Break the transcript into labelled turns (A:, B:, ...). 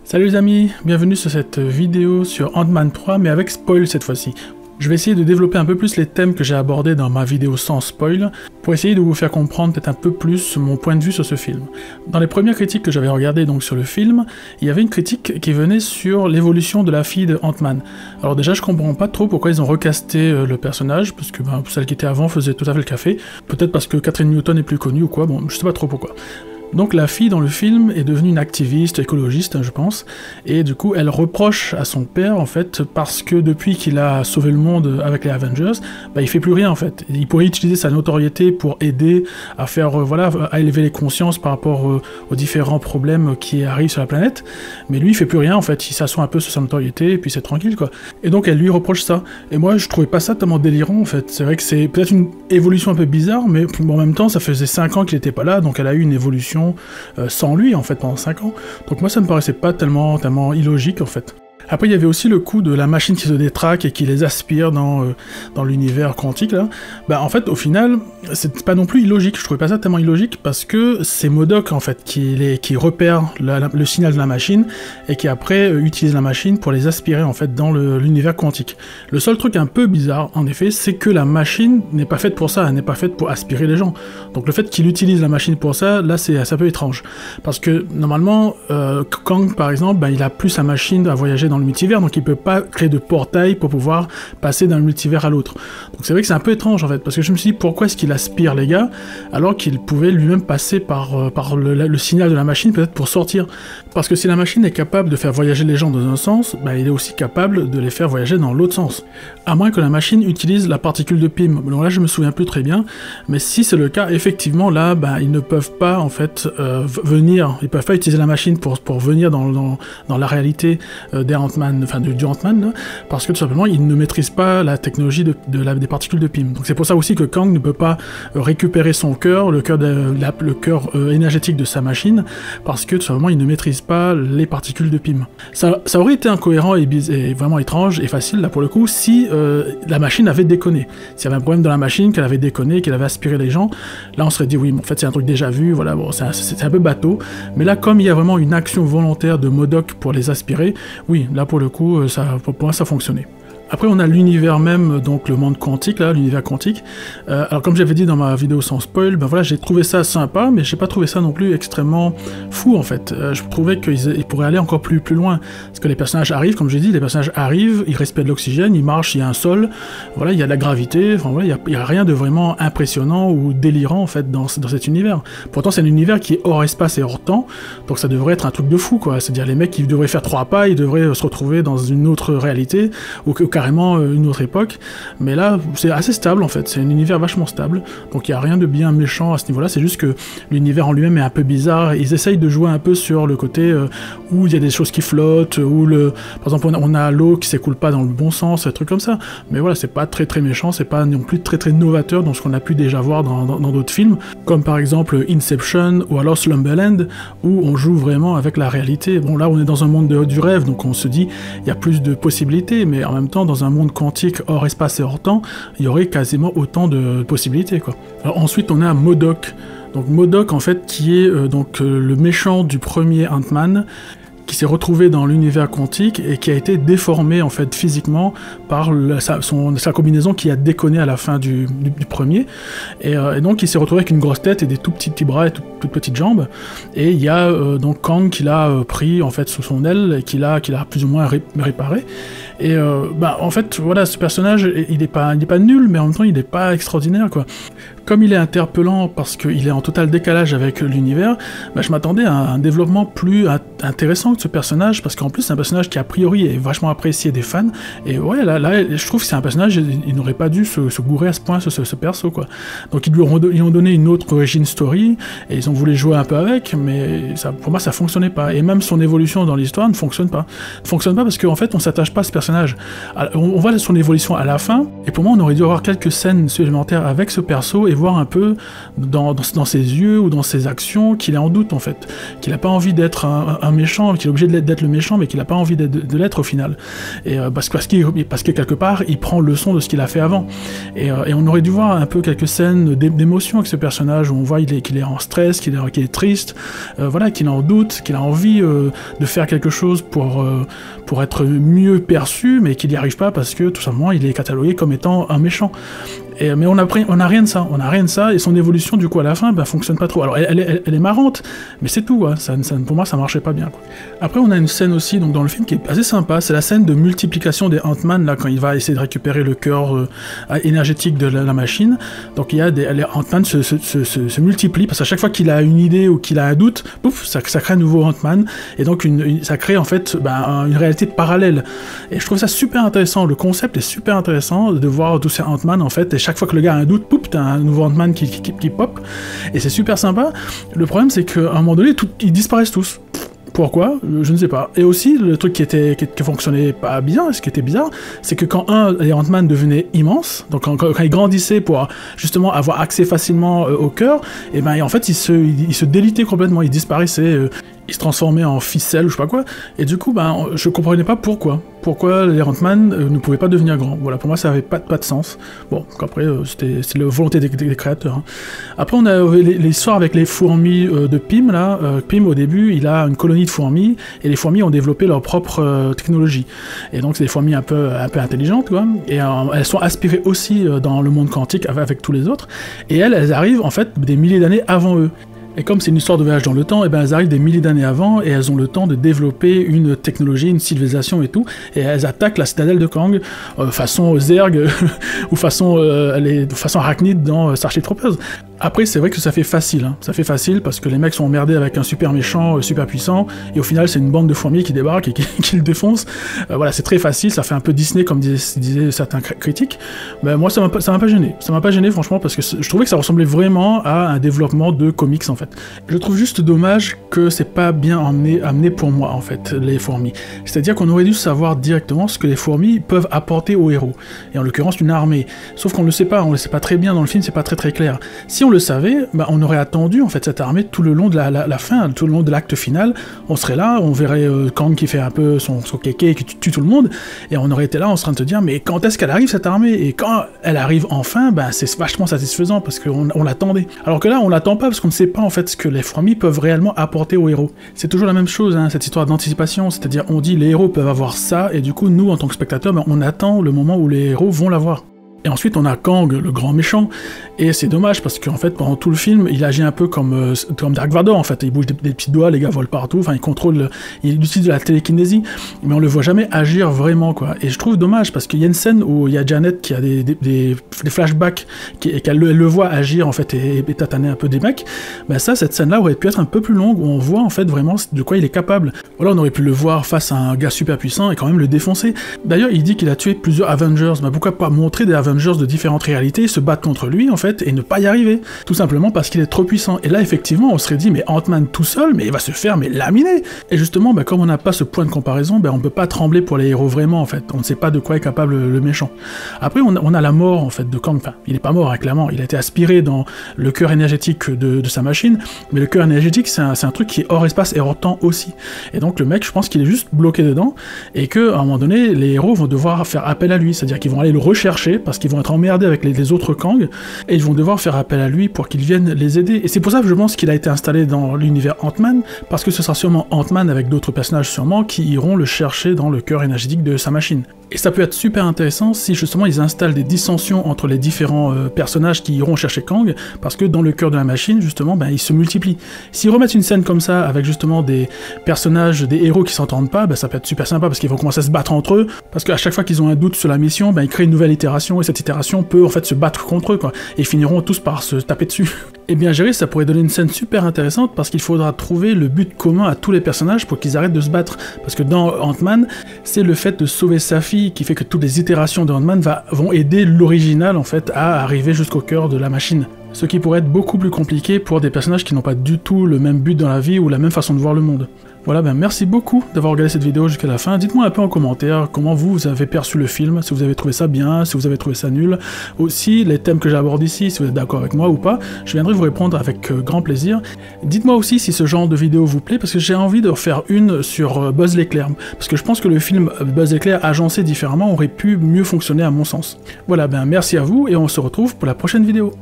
A: Salut les amis, bienvenue sur cette vidéo sur Ant-Man 3, mais avec spoil cette fois-ci. Je vais essayer de développer un peu plus les thèmes que j'ai abordés dans ma vidéo sans spoil, pour essayer de vous faire comprendre peut-être un peu plus mon point de vue sur ce film. Dans les premières critiques que j'avais regardées donc sur le film, il y avait une critique qui venait sur l'évolution de la fille de Ant-Man. Alors déjà je comprends pas trop pourquoi ils ont recasté le personnage, parce que celle qui était avant faisait tout à fait le café, peut-être parce que Catherine Newton est plus connue ou quoi, bon je sais pas trop pourquoi. Donc la fille dans le film est devenue une activiste écologiste, je pense, et du coup elle reproche à son père en fait parce que depuis qu'il a sauvé le monde avec les Avengers, il fait plus rien en fait. Il pourrait utiliser sa notoriété pour aider à faire à élever les consciences par rapport aux différents problèmes qui arrivent sur la planète, mais lui il fait plus rien en fait. Il s'assoit un peu sur sa notoriété et puis c'est tranquille quoi. Et donc elle lui reproche ça. Et moi je trouvais pas ça tellement délirant en fait. C'est vrai que c'est peut-être une évolution un peu bizarre, mais en même temps ça faisait 5 ans qu'il était pas là, donc elle a eu une évolution sans lui en fait pendant 5 ans. Donc moi ça me paraissait pas tellement illogique en fait. Après il y avait aussi le coup de la machine qui se détraque et qui les aspire dans l'univers quantique là. En fait au final c'est pas non plus illogique, je trouvais pas ça tellement illogique parce que c'est MODOK en fait qui repère le signal de la machine et qui après utilise la machine pour les aspirer en fait dans l'univers quantique. Le seul truc un peu bizarre en effet c'est que la machine n'est pas faite pour ça, elle n'est pas faite pour aspirer les gens. Donc le fait qu'il utilise la machine pour ça, là c'est un peu étrange. Parce que normalement Kang par exemple, il a plus sa machine à voyager dans le multivers, donc il peut pas créer de portail pour pouvoir passer d'un multivers à l'autre. Donc c'est vrai que c'est un peu étrange en fait, parce que je me suis dit pourquoi est-ce qu'il aspire les gars, alors qu'il pouvait lui-même passer par le signal de la machine peut-être pour sortir. Parce que si la machine est capable de faire voyager les gens dans un sens, il est aussi capable de les faire voyager dans l'autre sens. À moins que la machine utilise la particule de Pym. Donc là je me souviens plus très bien, mais si c'est le cas, effectivement là, ils ne peuvent pas en fait venir, ils peuvent pas utiliser la machine pour venir dans la réalité des Ant-Man, du Ant-Man, là, parce que tout simplement ils ne maîtrisent pas la technologie des particules de Pym. Donc c'est pour ça aussi que Kang ne peut pas récupérer son cœur, le cœur énergétique de sa machine, parce que tout simplement il ne maîtrise pas les particules de Pym. Ça aurait été incohérent et vraiment étrange et facile là pour le coup si la machine avait déconné. S'il y avait un problème dans la machine, qu'elle avait déconné, qu'elle avait aspiré les gens, là on serait dit oui, en fait c'est un truc déjà vu, voilà, bon, c'est un peu bateau, mais là comme il y a vraiment une action volontaire de MODOK pour les aspirer, oui, là pour le coup, pour moi ça fonctionnait. Après on a l'univers même, donc le monde quantique, là, l'univers quantique. Alors comme j'avais dit dans ma vidéo sans spoil, j'ai trouvé ça sympa, mais j'ai pas trouvé ça non plus extrêmement fou en fait. Je trouvais qu'ils pourraient aller encore plus loin. Parce que les personnages arrivent, comme j'ai dit, ils respirent de l'oxygène, ils marchent, il y a un sol, voilà, il y a de la gravité, il y a rien de vraiment impressionnant ou délirant en fait dans cet univers. Pourtant c'est un univers qui est hors espace et hors temps, donc ça devrait être un truc de fou quoi. C'est-à-dire les mecs ils devraient faire 3 pas, ils devraient se retrouver dans une autre réalité, ou carrément une autre époque, mais là c'est assez stable en fait, c'est un univers vachement stable, donc il n'y a rien de bien méchant à ce niveau là, c'est juste que l'univers en lui-même est un peu bizarre, ils essayent de jouer un peu sur le côté où il y a des choses qui flottent, où par exemple on a l'eau qui s'écoule pas dans le bon sens, des trucs comme ça, mais voilà, c'est pas très méchant, c'est pas non plus très novateur dans ce qu'on a pu déjà voir dans d'autres films, comme par exemple Inception ou alors Slumberland, où on joue vraiment avec la réalité. Bon là on est dans un monde du rêve, donc on se dit il y a plus de possibilités, mais en même temps dans un monde quantique hors espace et hors temps, il y aurait quasiment autant de possibilités quoi. Alors ensuite on a MODOK. Donc MODOK en fait qui est le méchant du premier Ant-Man, qui s'est retrouvé dans l'univers quantique et qui a été déformé en fait physiquement par sa combinaison qui a déconné à la fin du premier, et donc il s'est retrouvé avec une grosse tête et des tout petits bras et toutes petites jambes, et il y a donc Kang qui l'a pris en fait sous son aile et qui l'a plus ou moins réparé, et en fait voilà, ce personnage il est pas nul, mais en même temps il est pas extraordinaire quoi. Comme il est interpellant parce qu'il est en total décalage avec l'univers, je m'attendais à un développement plus intéressant de ce personnage, parce qu'en plus c'est un personnage qui a priori est vachement apprécié des fans, et ouais là je trouve que c'est un personnage, il n'aurait pas dû se gourer à ce point ce perso quoi. Donc ils ont donné une autre origin story, et ils ont voulu jouer un peu avec, mais pour moi ça fonctionnait pas, et même son évolution dans l'histoire ne fonctionne pas. Parce qu'en fait on s'attache pas à ce personnage. On voit son évolution à la fin, et pour moi on aurait dû avoir quelques scènes supplémentaires avec ce perso, et voir un peu dans ses yeux ou dans ses actions qu'il est en doute en fait, qu'il n'a pas envie d'être un méchant, qu'il est obligé d'être le méchant, mais qu'il n'a pas envie de l'être au final. Et parce que quelque part, il prend leçon de ce qu'il a fait avant. Et on aurait dû voir un peu quelques scènes d'émotion avec ce personnage où on voit qu'il est en stress, qu'il est triste, voilà, qu'il est en doute, qu'il a envie de faire quelque chose pour être mieux perçu, mais qu'il n'y arrive pas parce que tout simplement il est catalogué comme étant un méchant. Mais on a rien de ça, et son évolution du coup à la fin fonctionne pas trop. Alors elle est marrante, mais c'est tout, hein. Pour moi ça marchait pas bien, quoi. Après on a une scène aussi donc, dans le film qui est assez sympa, c'est la scène de multiplication des Ant-Man, là quand il va essayer de récupérer le cœur énergétique de la machine. Donc il y a les Ant-Man se multiplient, parce qu'à chaque fois qu'il a une idée ou qu'il a un doute, pouf, ça crée un nouveau Ant-Man, et donc ça crée en fait une réalité parallèle. Et je trouve ça super intéressant, le concept est super intéressant de voir tous ces Ant-Man en fait, et chaque fois que le gars a un doute, poup, t'as un nouveau Ant-Man qui pop, et c'est super sympa. Le problème c'est qu'à un moment donné, ils disparaissent tous. Pourquoi ? Je ne sais pas. Et aussi, le truc qui fonctionnait pas bien, ce qui était bizarre, c'est que quand les Ant-Man devenaient immenses, donc quand ils grandissaient pour justement avoir accès facilement au cœur, et en fait ils se délitaient complètement, ils disparaissaient, ils se transformaient en ficelles ou je sais pas quoi, et du coup je comprenais pas pourquoi les Ant-Man ne pouvaient pas devenir grands. Voilà, pour moi ça avait pas de sens. Bon, après c'était la volonté des créateurs, hein. Après on a l'histoire avec les fourmis de Pym là. Pym au début il a une colonie de fourmis, et les fourmis ont développé leur propre technologie, et donc c'est des fourmis un peu intelligentes quoi, et elles sont aspirées aussi dans le monde quantique avec tous les autres, et elles arrivent en fait des milliers d'années avant eux. Et comme c'est une histoire de voyage dans le temps, elles arrivent des milliers d'années avant, et elles ont le temps de développer une technologie, une civilisation et tout, et elles attaquent la citadelle de Kang, façon Zerg, ou façon arachnide dans Starship Troopers. Après, c'est vrai que ça fait facile, hein. Ça fait facile parce que les mecs sont emmerdés avec un super méchant, super puissant, et au final, c'est une bande de fourmis qui débarque et qui le défonce. Voilà, c'est très facile, ça fait un peu Disney, comme disaient certains critiques. Mais moi, ça m'a pas gêné. Ça m'a pas gêné, franchement, parce que je trouvais que ça ressemblait vraiment à un développement de comics, en fait. Je trouve juste dommage que c'est pas bien amené pour moi, en fait, les fourmis. C'est-à-dire qu'on aurait dû savoir directement ce que les fourmis peuvent apporter aux héros. Et en l'occurrence, une armée. Sauf qu'on le sait pas très bien dans le film, c'est pas très clair. Si on le savait, on aurait attendu en fait cette armée tout le long de la fin, tout le long de l'acte final. On serait là, on verrait Kang qui fait un peu son kéké et qui tue tout le monde, et on aurait été là en train de se dire mais quand est-ce qu'elle arrive cette armée? Et quand elle arrive enfin, c'est vachement satisfaisant parce qu'on l'attendait. Alors que là on l'attend pas parce qu'on ne sait pas en fait ce que les fourmis peuvent réellement apporter aux héros. C'est toujours la même chose, hein, cette histoire d'anticipation, c'est-à-dire on dit les héros peuvent avoir ça, et du coup nous en tant que spectateurs on attend le moment où les héros vont l'avoir. Et ensuite on a Kang, le grand méchant, et c'est dommage parce qu'en fait pendant tout le film il agit un peu comme Dark Vador en fait, il bouge des petits doigts, les gars volent partout, enfin il utilise de la télékinésie, mais on le voit jamais agir vraiment quoi, et je trouve dommage parce qu'il y a une scène où il y a Janet qui a des flashbacks, et qu'elle le voit agir en fait et tataner un peu des mecs, cette scène là aurait pu être un peu plus longue, où on voit en fait vraiment de quoi il est capable. Voilà, on aurait pu le voir face à un gars super puissant et quand même le défoncer. D'ailleurs il dit qu'il a tué plusieurs Avengers, pourquoi pas montrer des Avengers de différentes réalités se battre contre lui en fait et ne pas y arriver, tout simplement parce qu'il est trop puissant. Et là effectivement on serait dit mais Ant-Man tout seul, mais il va se faire laminer. Et justement comme on n'a pas ce point de comparaison, on peut pas trembler pour les héros vraiment en fait, on ne sait pas de quoi est capable le méchant. Après on a la mort en fait de Kang, enfin il est pas mort hein, clairement, il a été aspiré dans le cœur énergétique de sa machine, mais le cœur énergétique c'est un truc qui est hors espace et hors temps aussi, et donc le mec je pense qu'il est juste bloqué dedans, et que à un moment donné les héros vont devoir faire appel à lui, c'est-à-dire qu'ils vont aller le rechercher parce qu'ils vont être emmerdés avec les autres Kang, et ils vont devoir faire appel à lui pour qu'il vienne les aider. Et c'est pour ça que je pense qu'il a été installé dans l'univers Ant-Man, parce que ce sera sûrement Ant-Man avec d'autres personnages sûrement qui iront le chercher dans le cœur énergétique de sa machine. Et ça peut être super intéressant si justement ils installent des dissensions entre les différents personnages qui iront chercher Kang, parce que dans le cœur de la machine justement ils se multiplient. S'ils remettent une scène comme ça avec justement des personnages, des héros qui s'entendent pas, ça peut être super sympa parce qu'ils vont commencer à se battre entre eux, parce qu'à chaque fois qu'ils ont un doute sur la mission, ils créent une nouvelle itération, et cette itération peut en fait se battre contre eux quoi, et ils finiront tous par se taper dessus. Et bien géré, ça pourrait donner une scène super intéressante parce qu'il faudra trouver le but commun à tous les personnages pour qu'ils arrêtent de se battre, parce que dans Ant-Man, c'est le fait de sauver sa fille qui fait que toutes les itérations de Ant-Man vont aider l'original en fait à arriver jusqu'au cœur de la machine. ce qui pourrait être beaucoup plus compliqué pour des personnages qui n'ont pas du tout le même but dans la vie ou la même façon de voir le monde. Voilà, ben merci beaucoup d'avoir regardé cette vidéo jusqu'à la fin. Dites-moi un peu en commentaire comment vous avez perçu le film, si vous avez trouvé ça bien, si vous avez trouvé ça nul. Aussi, les thèmes que j'aborde ici, si vous êtes d'accord avec moi ou pas, je viendrai vous répondre avec grand plaisir. Dites-moi aussi si ce genre de vidéo vous plaît, parce que j'ai envie de refaire une sur Buzz l'éclair, parce que je pense que le film Buzz l'éclair agencé différemment aurait pu mieux fonctionner à mon sens. Voilà, ben merci à vous, et on se retrouve pour la prochaine vidéo.